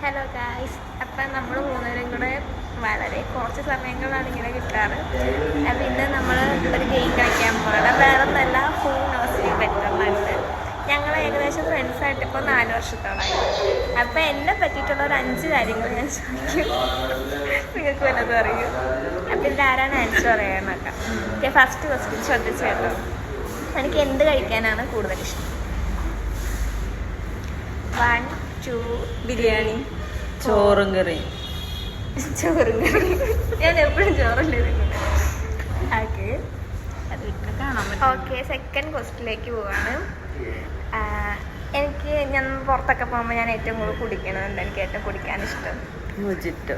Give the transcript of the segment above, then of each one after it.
Hello guys, അപ്പം നമ്മൾ മൂന്നുപേരും കൂടെ വളരെ കുറച്ച് സമയങ്ങളാണ് ഇങ്ങനെ കിട്ടാറ്. അപ്പം ഇന്ന് നമ്മൾ ഒരു ഗെയിം കളിക്കാൻ പോകണം. വേറെ ഒന്നല്ല, ഹൂ നോസ് യു ബെറ്റർ എന്നുണ്ട്. ഞങ്ങൾ ഏകദേശം ഫ്രണ്ട്സായിട്ട് ഇപ്പോൾ 4 വർഷത്തോളമായി. അപ്പം എന്നെ പറ്റിയിട്ടുള്ള ഒരു 5 കാര്യങ്ങൾ ഞാൻ ചോദിക്കും, നിങ്ങൾക്ക് വല്ലതും അറിയും. അപ്പം ഇതിൽ ആരാണ് ആൻസർ പറയാമെന്നൊക്കെ. ഫസ്റ്റ് ക്വസ്റ്റ്യൻ ശ്രദ്ധിച്ചു കേട്ടോ. എനിക്ക് എന്ത് കഴിക്കാനാണ് കൂടുതൽ ഇഷ്ടം? 1, 2 ബിരിയാണി, ചോറും കറി. ഞാൻ എപ്പോഴും ചോറല്ലേ തിന്നത്. ഓക്കെ, സെക്കൻഡ് ക്വസ്റ്റിലേക്ക് പോവാണ്. ഞാൻ പുറത്തൊക്കെ പോകുമ്പോൾ ഞാൻ ഏറ്റവും കൂടുതൽ കുടിക്കണമുണ്ട്. എനിക്ക് ഏറ്റവും കുടിക്കാൻ ഇഷ്ടം മൊജിറ്റോ.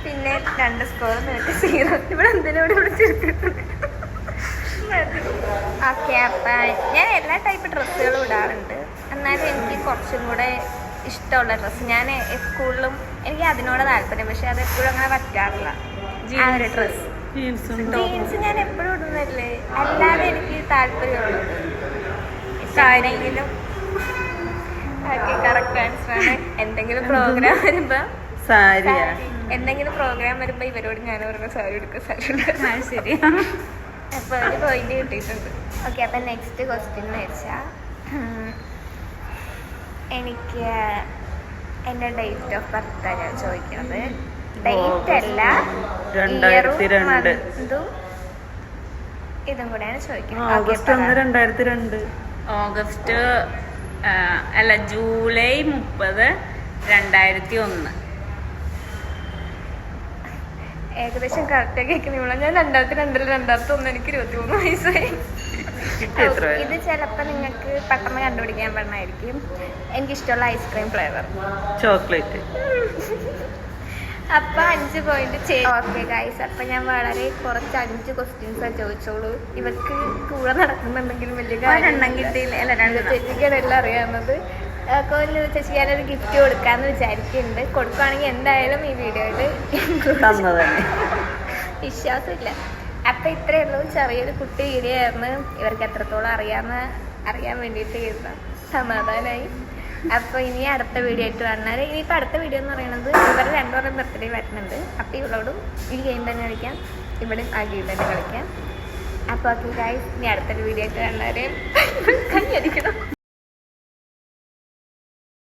പിന്നെ 2 സ്കോർ, നിനക്ക് 0. ഇവിടെ എന്തിനോട് വിളിച്ചിരിക്കുന്നത്? ഓക്കെ, അപ്പം ഞാൻ എല്ലാ ടൈപ്പ് ഡ്രസ്സുകളും ഇടാറുണ്ട്. എന്നാലും എനിക്ക് കുറച്ചും കൂടെ ഇഷ്ടമുള്ള ഡ്രസ്സ്, ഞാൻ സ്കൂളിലും എനിക്ക് അതിനോട് താല്പര്യം, പക്ഷെ അത് എപ്പോഴും അങ്ങനെ പറ്റാറില്ല. ആ ഒരു ഡ്രസ്സ് ജീൻസ് ഞാൻ എപ്പോഴും ഇടുന്നല്ലേ, അല്ലാതെ എനിക്ക് താല്പര്യമുള്ളത് എന്തെങ്കിലും. ഓക്കെ, കറക്റ്റ് ആൻസറാണ്. എന്തെങ്കിലും പ്രോഗ്രാം വരുമ്പോൾ എന്തെങ്കിലും പ്രോഗ്രാം വരുമ്പോൾ ഇവരോട് ഞാൻ പറഞ്ഞ സാരി എടുക്കുക, സാരി എടുക്കുക. ശരി, അപ്പോൾ ഒരു പോയിന്റ് കിട്ടിയിട്ടുണ്ട്. ഓക്കെ, അപ്പം നെക്സ്റ്റ് ക്വസ്റ്റ്യൻ എന്ന് വെച്ചാൽ, എനിക്ക് എൻ്റെ ഡേറ്റ് ഓഫ് ബർത്ത് ഞാൻ ചോദിക്കുന്നത്. ഡേറ്റ് അല്ല, ഇയറും മന്തും ഇതും കൂടെയാണ് ചോദിക്കുന്നത്. ഓഗസ്റ്റ് അല്ല, ജൂലൈ 30, 2001. ഏകദേശം കറക്റ്റ് കേൾക്കുന്ന. ഞാൻ 2002, 2001. എനിക്ക് 23 വയസ്സായി. ഇത് ചിലപ്പോൾ നിങ്ങൾക്ക് പെട്ടെന്ന് കണ്ടുപിടിക്കാൻ പറ്റുന്നതായിരിക്കും. എനിക്കിഷ്ടമുള്ള ഐസ്ക്രീം ഫ്ലേവർ ചോക്ലേറ്റ്. അപ്പം 5 പോയിന്റ് ചെയ്യും. ഓക്കെ ഗൈസ്, അപ്പം ഞാൻ വളരെ കുറച്ച് 5 ക്വസ്റ്റ്യൻസാണ് ചോദിച്ചോളൂ. ഇവർക്ക് കൂടെ നടക്കുന്നുണ്ടെങ്കിലും വലിയ കാര്യം ചേച്ചിക്കാണെല്ലാം അറിയാവുന്നത്. ചേച്ചി ഞാനൊരു ഗിഫ്റ്റ് കൊടുക്കാമെന്ന് വിചാരിക്കുന്നുണ്ട്. കൊടുക്കുകയാണെങ്കിൽ എന്തായാലും ഈ വീഡിയോയിൽ വിശ്വാസമില്ല. അപ്പം ഇത്രയേ ഉള്ളൂ, ചെറിയൊരു കുട്ടി വീഡിയോ ആയിരുന്നു. ഇവർക്ക് എത്രത്തോളം അറിയാൻ വേണ്ടിയിട്ട് ഇരുന്ന സമാധാനമായി. അപ്പോൾ ഇനി അടുത്ത വീഡിയോ ആയിട്ട് വന്നാൽ, ഇനിയിപ്പോൾ അടുത്ത വീഡിയോ എന്ന് പറയുന്നത് ഇവർ 2 പേരുടെ ബർത്ത്ഡേ വരുന്നുണ്ട്. അപ്പോൾ ഇവളോടും ഈ ഗെയിം തന്നെ കളിക്കാം, ഇവിടെയും ആ ഗെയിം തന്നെ കളിക്കാം. അപ്പോൾ ഓക്കെ ഗൈസ്, ഇനി അടുത്തൊരു വീഡിയോ ആയിട്ട് വന്നാൽ കൈയടിക്കണം.